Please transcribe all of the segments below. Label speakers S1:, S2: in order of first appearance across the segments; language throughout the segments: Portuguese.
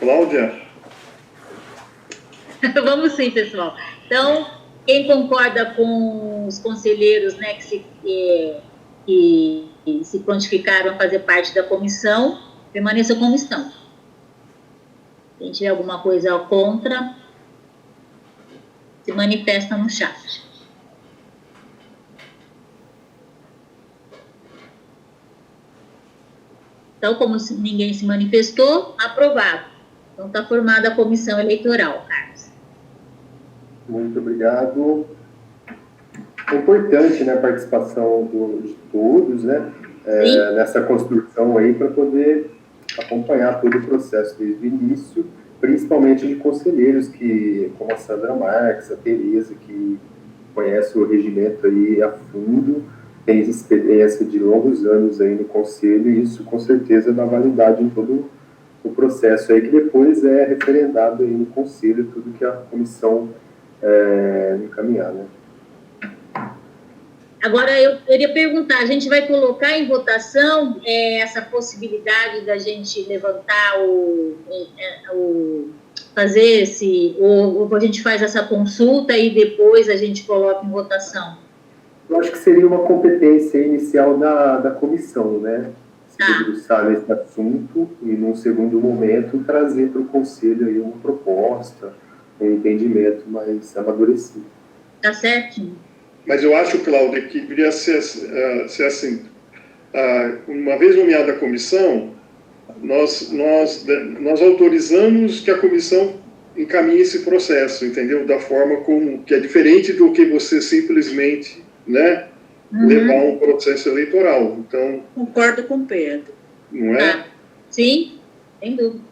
S1: Cláudia?
S2: Vamos sim, pessoal. Então, quem concorda com os conselheiros, né, que se prontificaram a fazer parte da comissão, permaneça como estão. Quem tiver alguma coisa contra, se manifesta no chat. Então, como ninguém se manifestou, aprovado. Então, está formada a comissão eleitoral, Carlos.
S3: Muito obrigado. É importante, né, a participação de todos, né, nessa construção aí, para poder acompanhar todo o processo desde o início, principalmente de conselheiros como a Sandra Marques, a Tereza, que conhece o regimento aí a fundo, tem experiência de longos anos aí no conselho, e isso com certeza dá validade em todo o processo aí, que depois é referendado aí no conselho, tudo que a comissão encaminhar, né?
S2: Agora, eu queria perguntar, a gente vai colocar em votação essa possibilidade da gente levantar fazer ou a gente faz essa consulta e depois a gente coloca em votação?
S3: Eu acho que seria uma competência inicial da comissão, né? Se debruçar nesse assunto e, num segundo momento, trazer para o conselho aí uma proposta, um entendimento mais amadurecido.
S2: Tá certinho.
S1: Mas eu acho, Cláudia, que deveria ser assim, uma vez nomeada a comissão, nós autorizamos que a comissão encaminhe esse processo, entendeu? Da forma que é diferente do que você simplesmente, né, levar um processo eleitoral. Então,
S4: concordo com o Pedro.
S1: Não é?
S2: Sim, sem dúvida.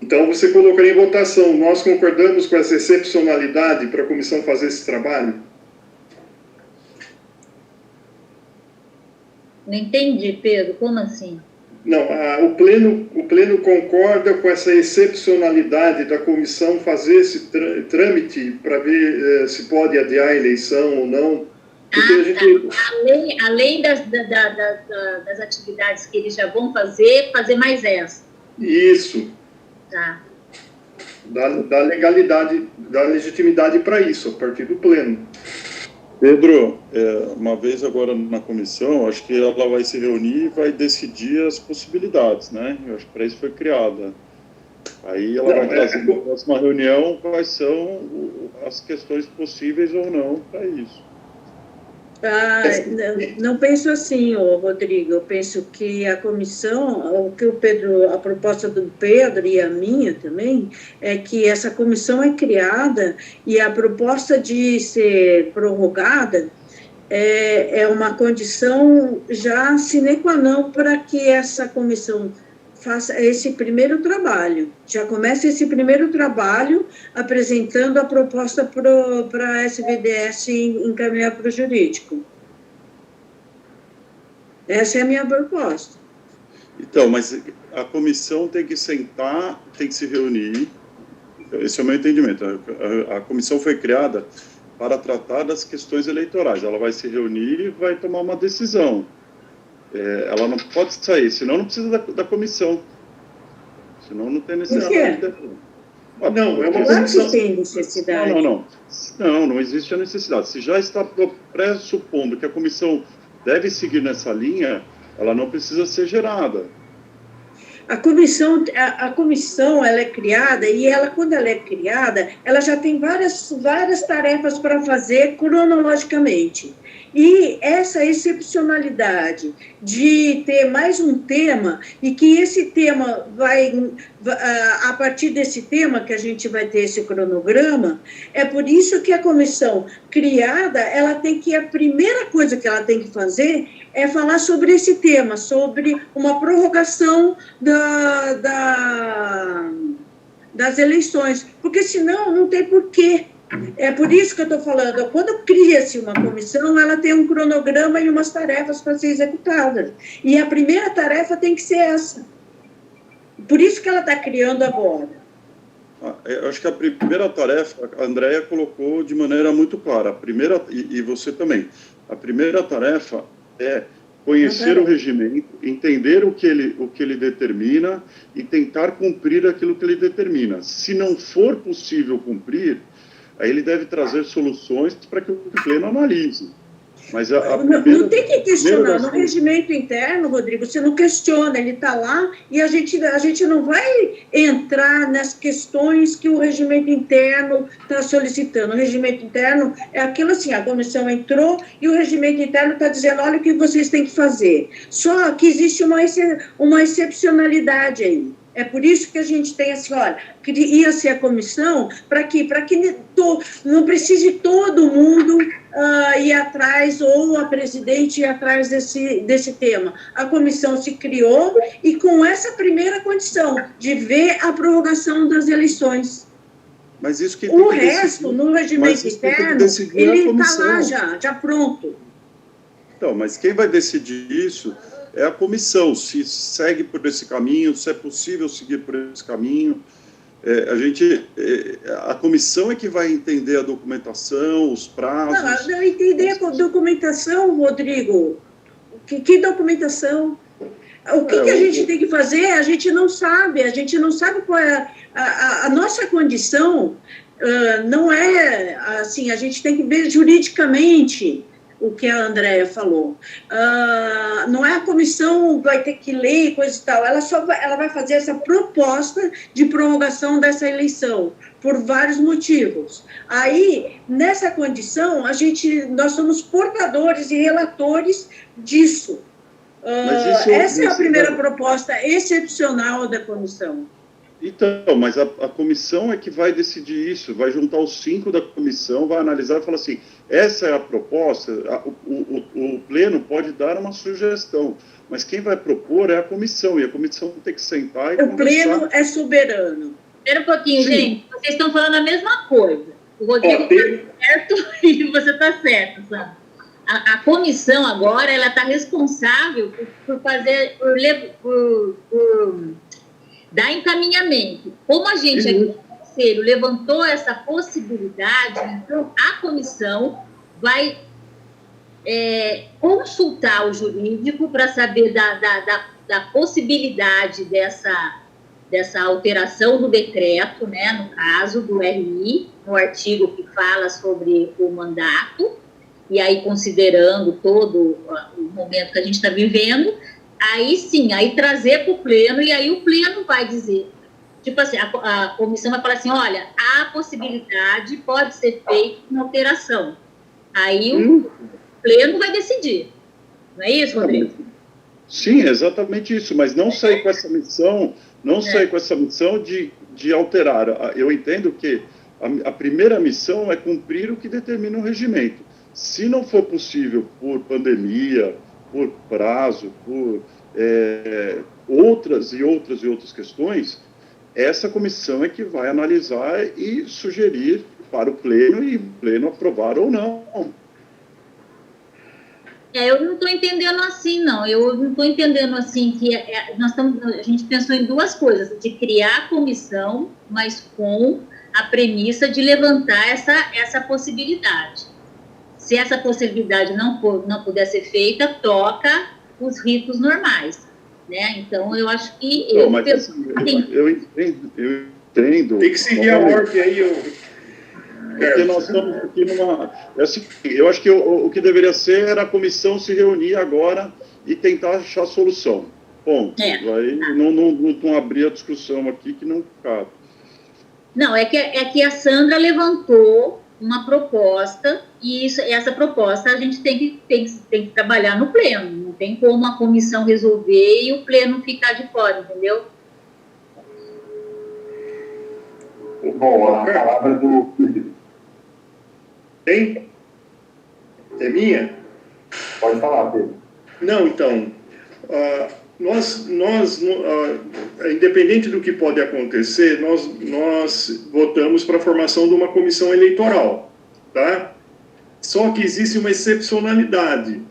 S1: Então, você colocaria em votação, nós concordamos com essa excepcionalidade para a comissão fazer esse trabalho?
S2: Não entendi, Pedro, como assim?
S1: Não, o pleno concorda com essa excepcionalidade da comissão fazer esse trâmite para ver se pode adiar a eleição ou não. Porque a gente...
S2: além das atividades que eles já vão fazer mais essa.
S1: Isso.
S2: Tá.
S1: Dá legalidade, dá legitimidade para isso, a partir do pleno.
S5: Pedro, uma vez agora na comissão, acho que ela vai se reunir e vai decidir as possibilidades, né? Eu acho que para isso foi criada. Aí ela vai trazer na próxima reunião quais são as questões possíveis ou não para isso.
S4: Não penso assim, Rodrigo. Eu penso que a comissão, a proposta do Pedro e a minha também, é que essa comissão é criada e a proposta de ser prorrogada é uma condição já sine qua non para que essa comissão faça esse primeiro trabalho. Já começa esse primeiro trabalho apresentando a proposta para a SVDS encaminhar para o jurídico. Essa é a minha proposta.
S5: Então, mas a comissão tem que sentar, tem que se reunir. Esse é o meu entendimento. A comissão foi criada para tratar das questões eleitorais. Ela vai se reunir e vai tomar uma decisão. Ela não pode sair, senão não precisa da comissão. Senão não tem necessidade.
S4: Por quê?
S1: Não, é uma
S4: comissão. Claro que tem necessidade.
S5: Não existe a necessidade. Se já está pressupondo que a comissão deve seguir nessa linha, ela não precisa ser gerada.
S4: A comissão ela é criada, e quando ela é criada, ela já tem várias tarefas para fazer cronologicamente. E essa excepcionalidade de ter mais um tema, e que esse tema a partir desse tema que a gente vai ter esse cronograma, é por isso que a comissão criada, a primeira coisa que ela tem que fazer é falar sobre esse tema, sobre uma prorrogação das eleições, porque senão não tem porquê. É por isso que eu estou falando, quando cria-se uma comissão, ela tem um cronograma e umas tarefas para ser executadas. E a primeira tarefa tem que ser essa. Por isso que ela está criando agora.
S5: Eu acho que a primeira tarefa, a Andréia colocou de maneira muito clara, e você também. A primeira tarefa é conhecer o regimento, entender o que ele determina e tentar cumprir aquilo que ele determina. Se não for possível cumprir, aí ele deve trazer soluções para que o pleno analise. Mas
S4: não tem que questionar. No regimento interno, Rodrigo, você não questiona, ele está lá e a gente não vai entrar nas questões que o regimento interno está solicitando. O regimento interno é aquilo assim, a comissão entrou e o regimento interno está dizendo, olha o que vocês têm que fazer. Só que existe uma excepcionalidade aí. É por isso que a gente tem assim, olha, cria-se a comissão para que não precise todo mundo ir atrás, ou a presidente ir atrás desse tema. A comissão se criou e com essa primeira condição, de ver a prorrogação das eleições.
S5: Mas isso que
S4: o resto, no regimento interno, ele está lá já pronto.
S5: Então, mas quem vai decidir isso é a comissão, se segue por esse caminho, se é possível seguir por esse caminho. A comissão é que vai entender a documentação, os prazos.
S4: Não entender a documentação, Rodrigo. Que documentação? O que a gente tem que fazer, a gente não sabe qual é a nossa condição. Não é assim, a gente tem que ver juridicamente o que a Andréia falou. Não é a comissão vai ter que ler e coisa e tal, ela vai fazer essa proposta de prorrogação dessa eleição, por vários motivos. Aí, nessa condição, nós somos portadores e relatores disso. Essa é a primeira proposta excepcional da comissão.
S5: Então, mas a comissão é que vai decidir isso, vai juntar os 5 da comissão, vai analisar e falar assim, essa é a proposta, o pleno pode dar uma sugestão, mas quem vai propor é a comissão, e a comissão tem que sentar e conversar.
S4: O pleno é soberano.
S2: Espera um pouquinho, gente, vocês estão falando a mesma coisa. O Rodrigo está certo e você está certo, sabe? A comissão agora, ela está responsável por dar encaminhamento. Como a gente aqui no Conselho levantou essa possibilidade, então a comissão vai consultar o jurídico para saber da possibilidade dessa alteração do decreto, né, no caso do RI, no artigo que fala sobre o mandato, e aí considerando todo o momento que a gente está vivendo, aí sim, aí trazer para o pleno, e aí o pleno vai dizer, tipo assim, a comissão vai falar assim, olha, há possibilidade, pode ser feita uma alteração. Aí o pleno vai decidir. Não é isso, Rodrigo?
S5: Sim, exatamente isso, mas não sair com essa missão, sair com essa missão de alterar. Eu entendo que a primeira missão é cumprir o que determina o regimento. Se não for possível por pandemia, por prazo, por outras questões, essa comissão é que vai analisar e sugerir para o pleno e o pleno aprovar ou não.
S2: Eu não estou entendendo assim, não. Eu não estou entendendo assim que a gente pensou em duas coisas, de criar a comissão, mas com a premissa de levantar essa possibilidade. Se essa possibilidade não puder ser feita, toca os ritos normais, né? Então, eu acho que...
S5: eu entendo.
S1: Tem que seguir a ordem aí,
S5: porque nós estamos aqui numa... eu acho que o que deveria ser era a comissão se reunir agora e tentar achar solução. Ponto. Aí não abrir a discussão aqui que não cabe.
S2: Não, é que a Sandra levantou uma proposta, e essa proposta a gente tem que trabalhar no pleno. Não tem como a comissão resolver e o pleno ficar de fora, entendeu?
S3: Bom, a palavra do...
S1: Tem? É minha?
S3: Pode falar, Pedro.
S1: Não, então, independente do que pode acontecer, nós votamos para a formação de uma comissão eleitoral, tá? Só que existe uma excepcionalidade.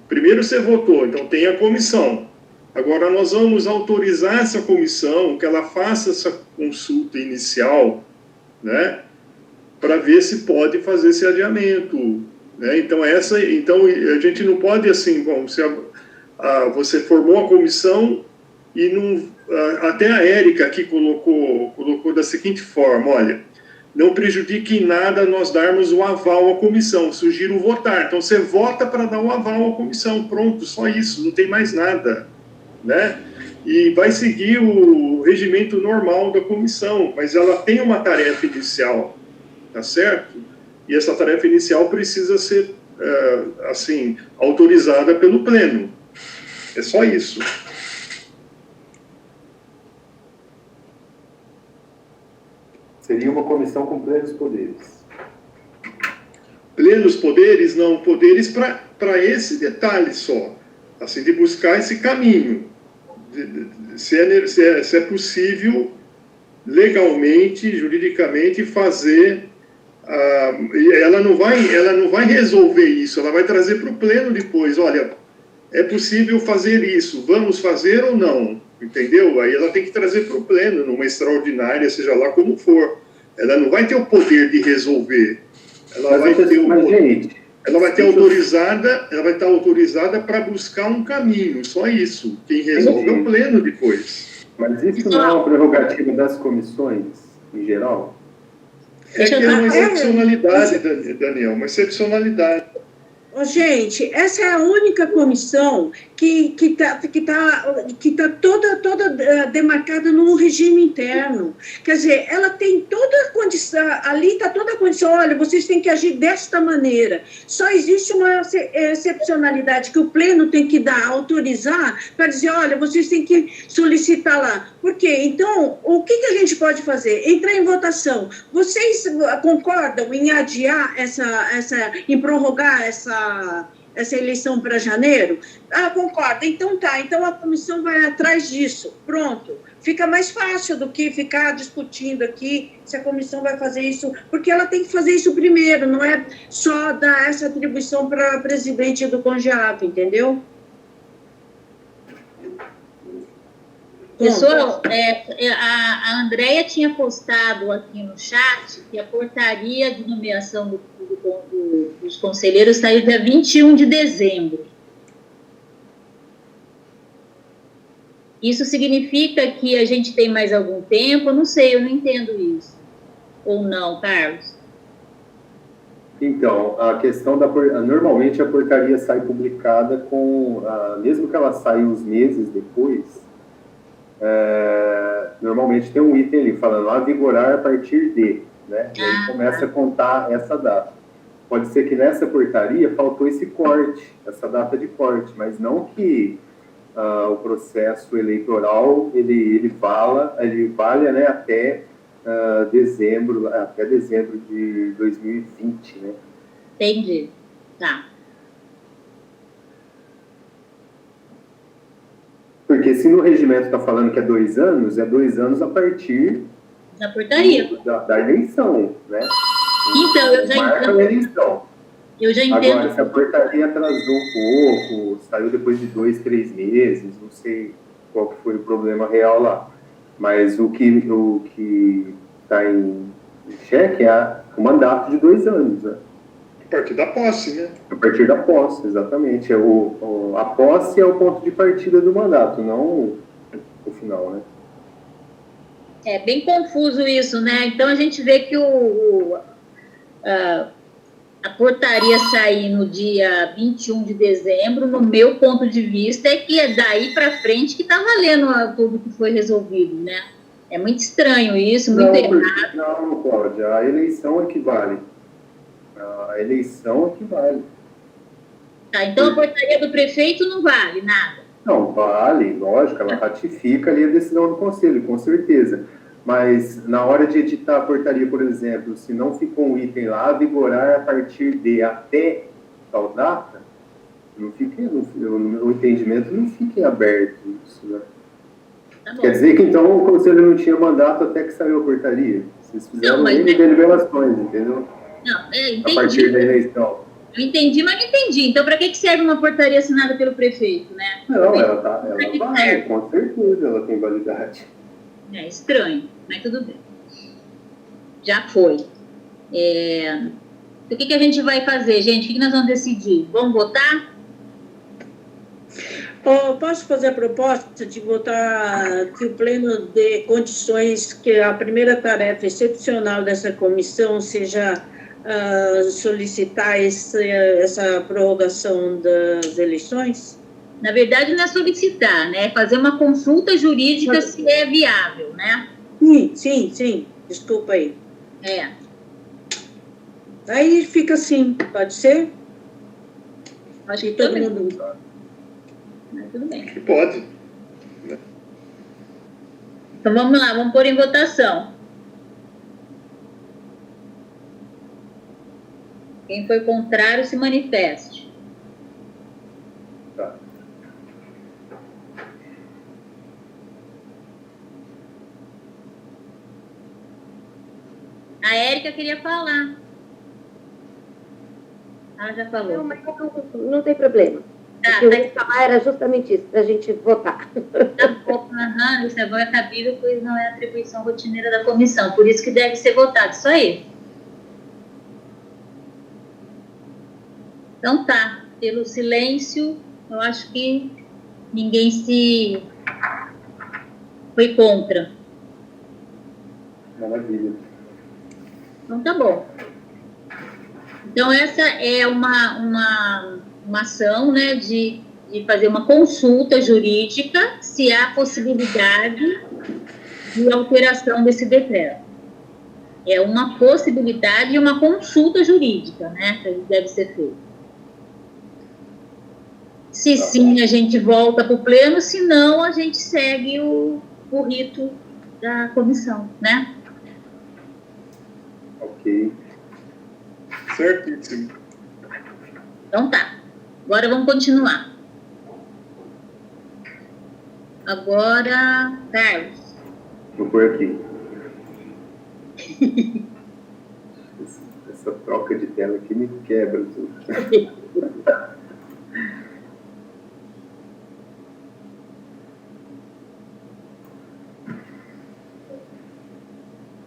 S1: Primeiro você votou, então tem a comissão. Agora nós vamos autorizar essa comissão, que ela faça essa consulta inicial, né? Para ver se pode fazer esse adiamento, né? Então a gente não pode assim, bom, você formou a comissão e não, até a Érica aqui colocou da seguinte forma, olha, não prejudique em nada nós darmos o aval à comissão, sugiro votar. Então, você vota para dar o aval à comissão, pronto, só isso, não tem mais nada, né? E vai seguir o regimento normal da comissão, mas ela tem uma tarefa inicial, tá certo? E essa tarefa inicial precisa ser, assim, autorizada pelo Pleno. É só isso.
S3: Seria uma comissão com plenos poderes.
S1: Plenos poderes? Não, poderes para esse detalhe só. Assim, de buscar esse caminho. Se é possível, legalmente, juridicamente, fazer... ela não vai resolver isso, ela vai trazer para o Pleno depois. Olha, é possível fazer isso, vamos fazer ou não? Entendeu? Aí ela tem que trazer para o Pleno, numa extraordinária, seja lá como for. Ela não vai ter o poder de resolver. Ela vai estar autorizada para buscar um caminho, só isso. Quem resolve é o Pleno depois.
S3: Mas isso não é uma prerrogativa das comissões, em geral?
S1: É que é uma excepcionalidade, Daniel, uma excepcionalidade.
S4: Gente, essa é a única comissão que tá toda demarcada num regime interno. Quer dizer, ela tem toda a condição, ali está toda a condição, olha, vocês têm que agir desta maneira. Só existe uma excepcionalidade que o Pleno tem que autorizar para dizer, olha, vocês têm que solicitar lá. Por quê? Então, o que a gente pode fazer? Entrar em votação. Vocês concordam em adiar em prorrogar essa eleição para janeiro? Concorda. Então tá, então a comissão vai atrás disso. Pronto. Fica mais fácil do que ficar discutindo aqui se a comissão vai fazer isso, porque ela tem que fazer isso primeiro, não é só dar essa atribuição para presidente do CONGEAP, entendeu?
S2: Pessoal, a Andréia tinha postado aqui no chat que a portaria de nomeação dos conselheiros saiu dia 21 de dezembro. Isso significa que a gente tem mais algum tempo? Eu não sei, eu não entendo isso. Ou não, Carlos?
S3: Então, a questão normalmente a portaria sai publicada mesmo que ela saia uns meses depois, normalmente tem um item ali falando vigorar a partir de, né? E aí começa a contar essa data. Pode ser que nessa portaria faltou esse corte, essa data de corte, mas não que o processo eleitoral ele valha, né, até dezembro de 2020, né?
S2: Entendi. Tá.
S3: Porque se no regimento está falando que é 2 anos, é 2 anos a partir
S2: da portaria.
S3: Da eleição, né?
S2: Então, eu já entendo.
S3: Agora, se a portaria atrasou um pouco, saiu depois de 2, 3 meses, não sei qual que foi o problema real lá. Mas o que está em xeque é o mandato de 2 anos, né?
S1: A partir da posse, né?
S3: A partir da posse, exatamente. A posse é o ponto de partida do mandato, não o final, né?
S2: É bem confuso isso, né? Então, a gente vê que a portaria sair no dia 21 de dezembro, no meu ponto de vista, é que é daí para frente que está valendo tudo que foi resolvido, né? É muito estranho isso, muito errado.
S3: Não, Cláudia, a eleição equivale. A eleição equivale.
S2: Tá, então a portaria do prefeito não vale nada?
S3: Não, vale, lógico, ela ratifica ali a decisão do conselho, com certeza. Mas na hora de editar a portaria, por exemplo, se não ficou um item lá, vigorar a partir de até tal data, o entendimento não fica aberto isso, né?
S2: Tá,
S3: quer dizer que então o conselho não tinha mandato até que saiu a portaria. Vocês fizeram deliberações, entendeu?
S2: Não, entendi.
S3: A partir da eleição.
S2: Eu entendi, mas não entendi. Então, para que serve uma portaria assinada pelo prefeito, né?
S3: Não, ela vale, com certeza ela tem validade.
S2: É estranho, mas tudo bem. Já foi. O que a gente vai fazer, gente? O que nós vamos decidir? Vamos votar?
S4: Posso fazer a proposta de votar que o Pleno dê condições que a primeira tarefa excepcional dessa comissão seja solicitar essa prorrogação das eleições?
S2: Na verdade, não é solicitar, né? É fazer uma consulta jurídica se é viável, né?
S4: Sim. Desculpa aí.
S2: É.
S4: Aí fica assim, pode ser?
S2: Acho
S4: E
S2: que
S4: todo
S2: também.
S4: mundo...
S2: Tudo bem.
S1: Que pode.
S2: Então, vamos lá, vamos pôr em votação. Quem foi contrário, se manifeste.
S3: Tá.
S2: A Érica queria falar. Ela já falou.
S6: Não, mas não tem problema.
S2: Tá,
S6: O que eu ia falar era justamente isso, para a gente votar.
S2: Tá bom, isso é cabível, pois não é atribuição rotineira da comissão. Por isso que deve ser votado. Isso aí. Então tá. Pelo silêncio, eu acho que ninguém se foi contra.
S3: Maravilha.
S2: Então tá bom. Então essa é uma ação, né, de fazer uma consulta jurídica se há possibilidade de alteração desse decreto. É uma possibilidade e uma consulta jurídica, né, que deve ser feita. Se sim, a gente volta para o pleno, se não, a gente segue o rito da comissão, né?
S3: Ok.
S1: Certíssimo.
S2: Então tá. Agora vamos continuar. Agora, Carlos.
S3: Vou pôr aqui. Essa troca de tela aqui me quebra tudo.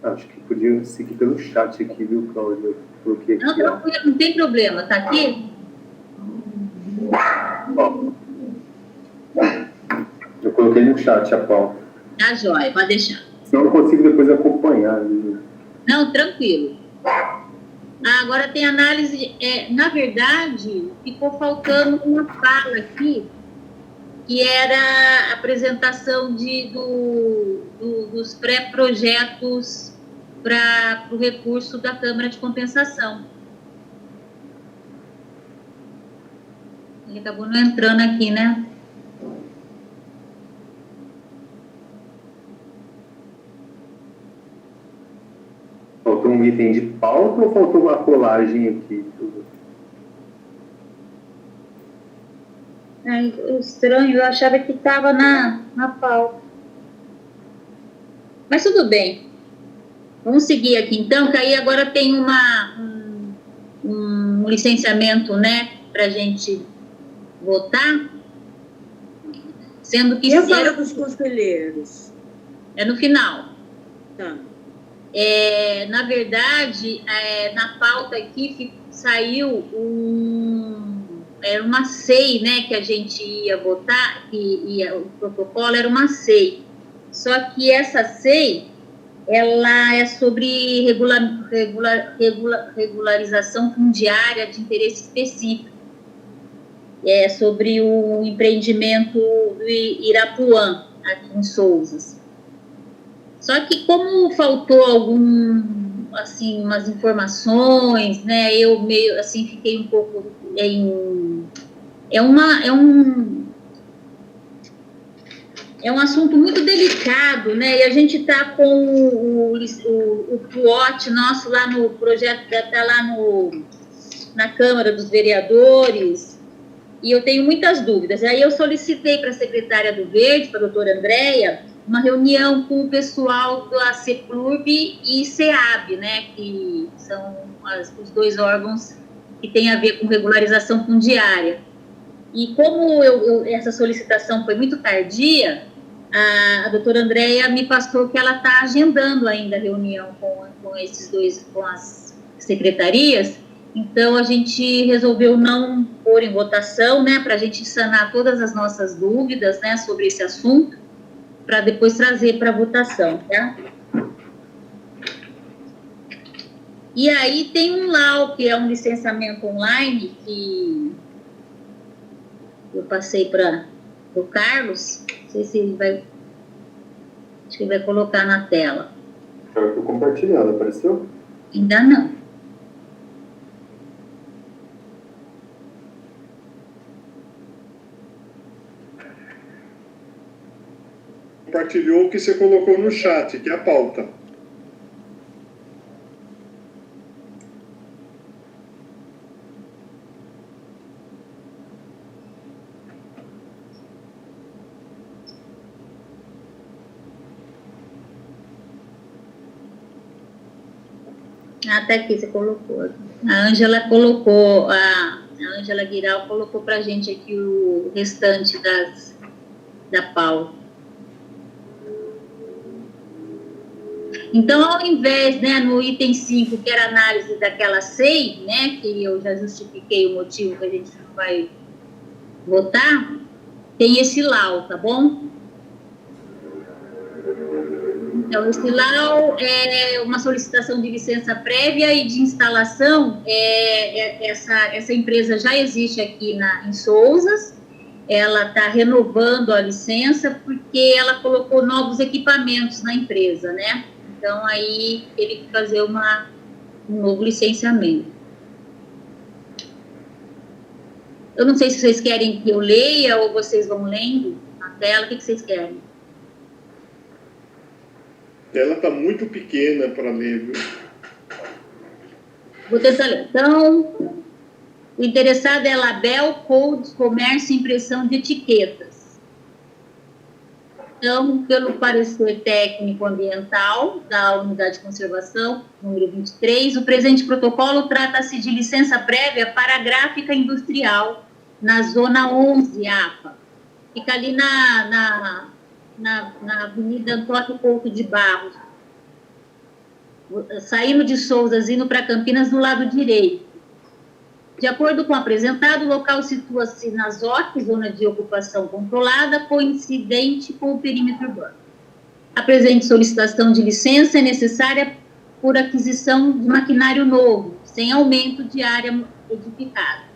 S3: Acho que podia seguir pelo chat aqui, viu, Cláudia? Porque aqui,
S2: Não tem problema, tá aqui?
S3: ó. Eu coloquei no chat a pauta.
S2: Tá jóia, pode deixar.
S3: Senão eu não consigo depois acompanhar. Viu?
S2: Não, tranquilo. Agora tem análise. Na verdade, ficou faltando uma fala aqui, que era a apresentação dos pré-projetos para o recurso da Câmara de Compensação. Ele acabou não entrando aqui, né?
S3: Faltou um item de pauta ou faltou uma colagem aqui?
S2: Estranho, eu achava que estava na pauta. Mas tudo bem. Vamos seguir aqui, então, que aí agora tem um licenciamento, né, para a gente votar, sendo que...
S4: E a fala dos conselheiros?
S2: É no final.
S4: Tá.
S2: Na verdade, na pauta aqui saiu era uma SEI, né, que a gente ia votar, o protocolo era uma SEI. Só que essa SEI, ela é sobre regularização fundiária de interesse específico. É sobre o empreendimento do Irapuã, aqui em Souzas. Só que como faltou umas informações, né, eu meio, assim, fiquei um pouco é um assunto muito delicado, né, e a gente está com o PUOT nosso lá no projeto, está lá na Câmara dos Vereadores, e eu tenho muitas dúvidas. Aí eu solicitei para a secretária do Verde, para a doutora Andréia, uma reunião com o pessoal da CEPLURB e SEAB, né, que são os dois órgãos que têm a ver com regularização fundiária. E como essa solicitação foi muito tardia, a doutora Andréia me passou que ela está agendando ainda a reunião com esses dois, com as secretarias, Então, a gente resolveu não pôr em votação, né, para a gente sanar todas as nossas dúvidas, né, sobre esse assunto, para depois trazer para votação, tá? E aí tem um LAU, que é um licenciamento online, que eu passei para o Carlos, não sei se ele vai, acho que ele vai colocar na tela.
S3: Eu estou compartilhando, apareceu?
S2: Ainda não.
S1: Compartilhou o que você colocou no chat, que é a pauta.
S2: Até aqui você colocou. A Ângela colocou, a Ângela Guiral colocou para a gente aqui o restante da pauta. Então, ao invés, né, no item 5, que era análise daquela SEI, né, que eu já justifiquei o motivo que a gente não vai votar, tem esse LAU, tá bom? Então, esse LAU é uma solicitação de licença prévia e de instalação. Essa empresa já existe aqui em Sousas, ela está renovando a licença porque ela colocou novos equipamentos na empresa, né? Então, aí teve que fazer um novo licenciamento. Eu não sei se vocês querem que eu leia ou vocês vão lendo na tela, o que vocês querem?
S1: Ela está muito pequena para ler, viu?
S2: Vou tentar ler. Então, o interessado é Label Codes Comércio e Impressão de Etiquetas. Então, pelo parecer técnico ambiental da Unidade de Conservação, número 23, o presente protocolo trata-se de licença prévia para a gráfica industrial na Zona 11, APA. Fica ali na Avenida Antônio Couto de Barros, saindo de Sousas, indo para Campinas, do lado direito. De acordo com o apresentado, o local situa-se na ZOC, Zona de Ocupação Controlada, coincidente com o perímetro urbano. A presente solicitação de licença é necessária por aquisição de maquinário novo, sem aumento de área edificada.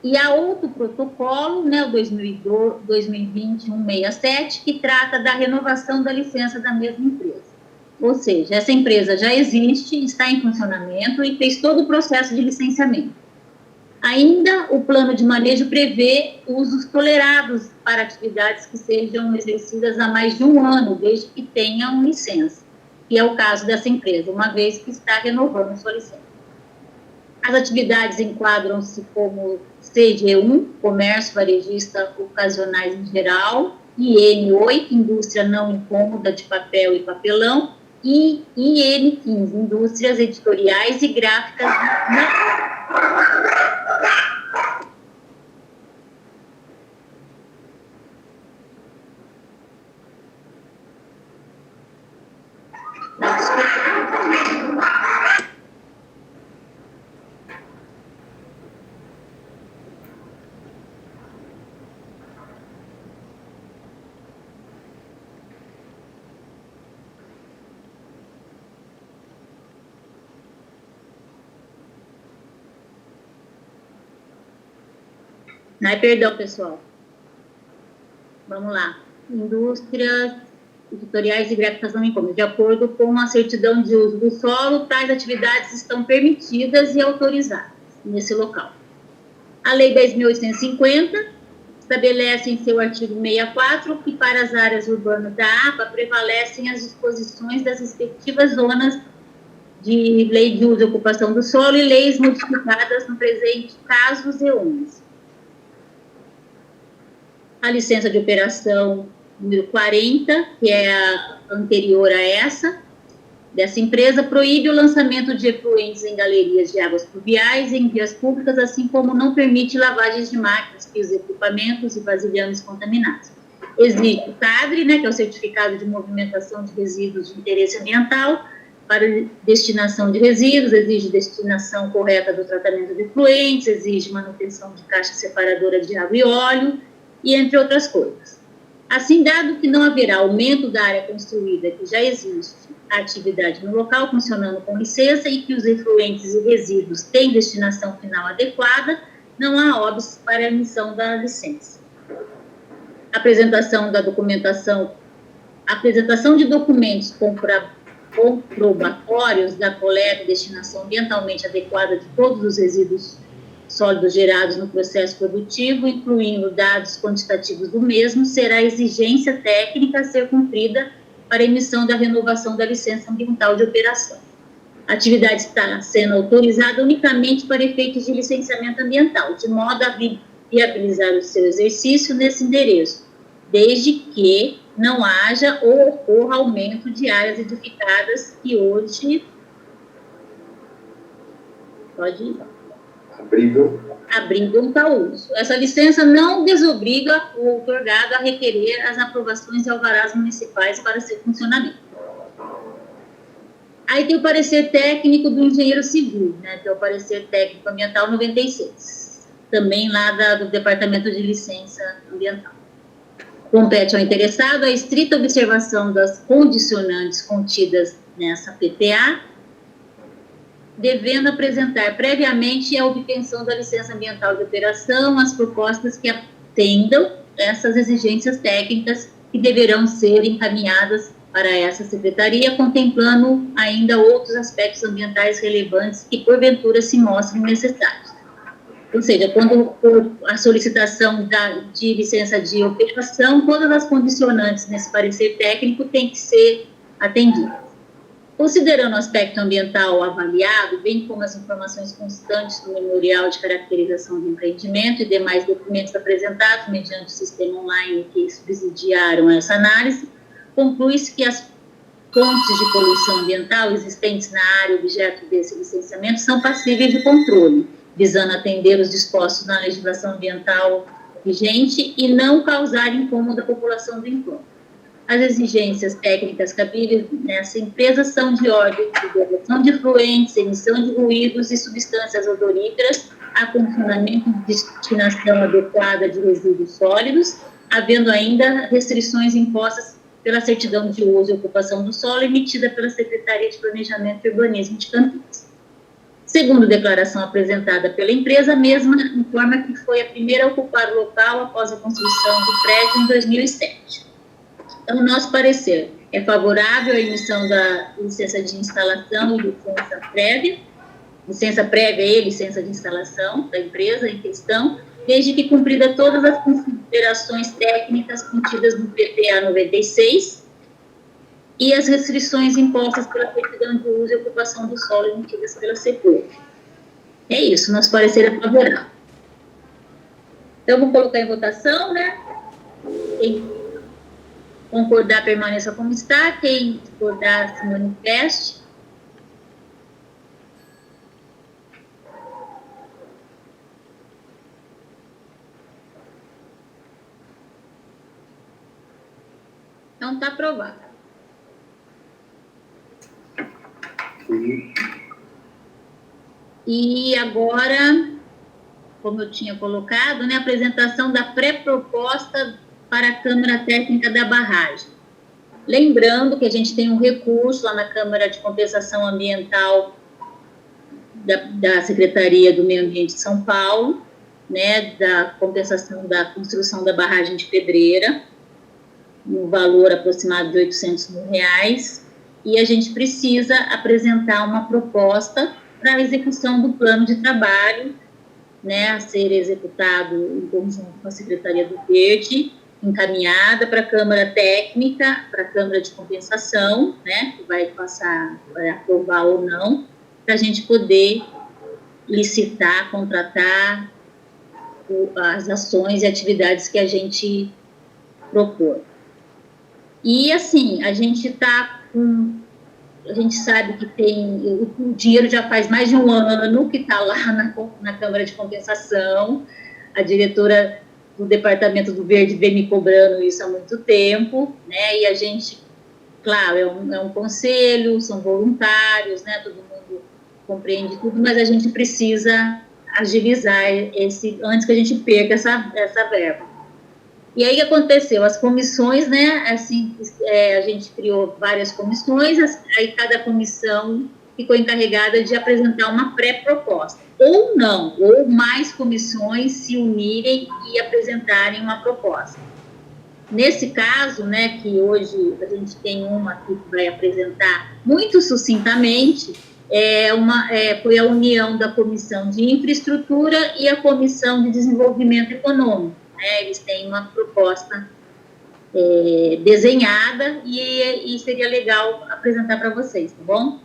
S2: E há outro protocolo, né, o 2020-167, que trata da renovação da licença da mesma empresa. Ou seja, essa empresa já existe, está em funcionamento e fez todo o processo de licenciamento. Ainda, o plano de manejo prevê usos tolerados para atividades que sejam exercidas há mais de um ano, desde que tenham licença, que é o caso dessa empresa, uma vez que está renovando sua licença. As atividades enquadram-se como CG1, Comércio Varejista Ocasionais em Geral, IN8, Indústria Não Incômoda de Papel e Papelão, e IN15, Indústrias Editoriais e Gráficas. Ai, perdão, pessoal. Vamos lá. Indústrias editoriais e gráficas não incômodas. De acordo com a certidão de uso do solo, tais atividades estão permitidas e autorizadas nesse local. A Lei 10.850 estabelece em seu artigo 64 que para as áreas urbanas da APA prevalecem as disposições das respectivas zonas de Lei de Uso e Ocupação do Solo e leis modificadas no presente caso Z11. A licença de operação número 40, que é a anterior a dessa empresa, proíbe o lançamento de efluentes em galerias de águas pluviais e em vias públicas, assim como não permite lavagens de máquinas, pios, equipamentos e vasilhames contaminados. Existe o CADRE, né, que é o Certificado de Movimentação de Resíduos de Interesse Ambiental, para destinação de resíduos, exige destinação correta do tratamento de efluentes, exige manutenção de caixa separadora de água e óleo, e entre outras coisas. Assim, dado que não haverá aumento da área construída, que já existe a atividade no local funcionando com licença e que os efluentes e resíduos têm destinação final adequada, não há óbice para a emissão da licença. Apresentação de documentos comprobatórios da coleta e destinação ambientalmente adequada de todos os resíduos sólidos gerados no processo produtivo, incluindo dados quantitativos do mesmo, será exigência técnica a ser cumprida para a emissão da renovação da licença ambiental de operação. A atividade está sendo autorizada unicamente para efeitos de licenciamento ambiental, de modo a viabilizar o seu exercício nesse endereço, desde que não haja ou ocorra aumento de áreas edificadas que hoje abrigam tal uso. Essa licença não desobriga o outorgado a requerer as aprovações de alvarás municipais para seu funcionamento. Aí tem o parecer técnico do engenheiro civil, né, que é o parecer técnico ambiental 96, também lá do Departamento de Licença Ambiental. Compete ao interessado a estrita observação das condicionantes contidas nessa PPA, devendo apresentar previamente a obtenção da licença ambiental de operação as propostas que atendam essas exigências técnicas que deverão ser encaminhadas para essa secretaria, contemplando ainda outros aspectos ambientais relevantes que porventura se mostrem necessários. Ou seja, quando for a solicitação de licença de operação, todas as condicionantes nesse parecer técnico têm que ser atendidas. Considerando o aspecto ambiental avaliado, bem como as informações constantes do memorial de caracterização do empreendimento e demais documentos apresentados mediante o sistema online que subsidiaram essa análise, conclui-se que as fontes de poluição ambiental existentes na área objeto desse licenciamento são passíveis de controle, visando atender os dispostos na legislação ambiental vigente e não causar incômodo à população do entorno. As exigências técnicas cabíveis nessa empresa são de ordem de diversão de efluentes, emissão de ruídos e substâncias odoríferas, acondicionamento de destinação adequada de resíduos sólidos, havendo ainda restrições impostas pela certidão de uso e ocupação do solo emitida pela Secretaria de Planejamento e Urbanismo de Campinas. Segundo declaração apresentada pela empresa, a mesma informa que foi a primeira a ocupar o local após a construção do prédio em 2007. Então, o nosso parecer é favorável à emissão da licença de instalação e licença prévia e licença de instalação da empresa em questão, desde que cumprida todas as considerações técnicas contidas no PPA 96 e as restrições impostas pela certidão de uso e ocupação do solo emitidas pela CEPUR. É isso, nosso parecer é favorável. Então, vou colocar em votação, né? Quem concordar, permaneça como está. Quem discordar, se manifeste. Então, está aprovado. E agora, como eu tinha colocado, né, a apresentação da pré-proposta para a Câmara Técnica da Barragem. Lembrando que a gente tem um recurso lá na Câmara de Compensação Ambiental da Secretaria do Meio Ambiente de São Paulo, né, da compensação da construção da barragem de Pedreira, no valor aproximado de R$800 mil, e a gente precisa apresentar uma proposta para a execução do plano de trabalho, né, a ser executado em conjunto com a Secretaria do Verde, encaminhada para a Câmara Técnica, para a Câmara de Compensação, né, que vai aprovar ou não, para a gente poder licitar, contratar as ações e atividades que a gente propõe. E, assim, a gente sabe que o dinheiro já faz mais de um ano que está lá na Câmara de Compensação. A diretora do Departamento do Verde vem me cobrando isso há muito tempo, né? E a gente claro, é um conselho, são voluntários, né? Todo mundo compreende tudo, mas a gente precisa agilizar antes que a gente perca essa verba. E aí, o que aconteceu? As comissões, né, assim, a gente criou várias comissões, aí cada comissão ficou encarregada de apresentar uma pré-proposta. Ou não, ou mais comissões se unirem e apresentarem uma proposta. Nesse caso, né, que hoje a gente tem uma aqui que vai apresentar muito sucintamente, foi a união da Comissão de Infraestrutura e a Comissão de Desenvolvimento Econômico. Né? Eles têm uma proposta desenhada e seria legal apresentar para vocês, tá bom?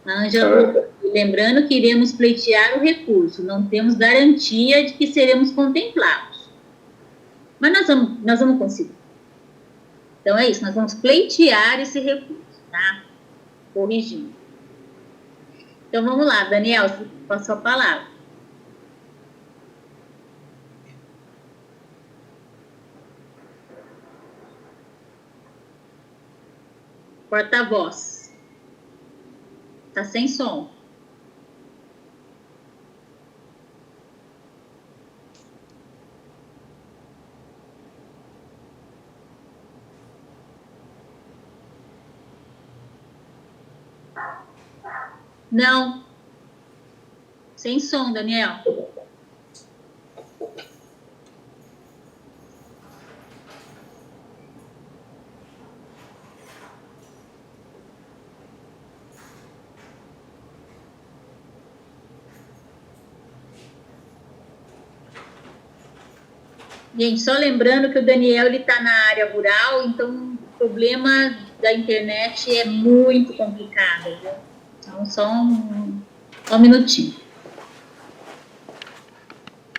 S2: Ângela, lembrando que iremos pleitear o recurso, não temos garantia de que seremos contemplados. Mas nós vamos conseguir. Então, é isso, nós vamos pleitear esse recurso, tá? Corrigindo. Então, vamos lá, Daniel, com a sua palavra. Porta-voz. Está sem som. Não. Sem som, Daniel. Gente, só lembrando que o Daniel está na área rural, então o problema da internet é muito complicado, viu? Então, só um minutinho.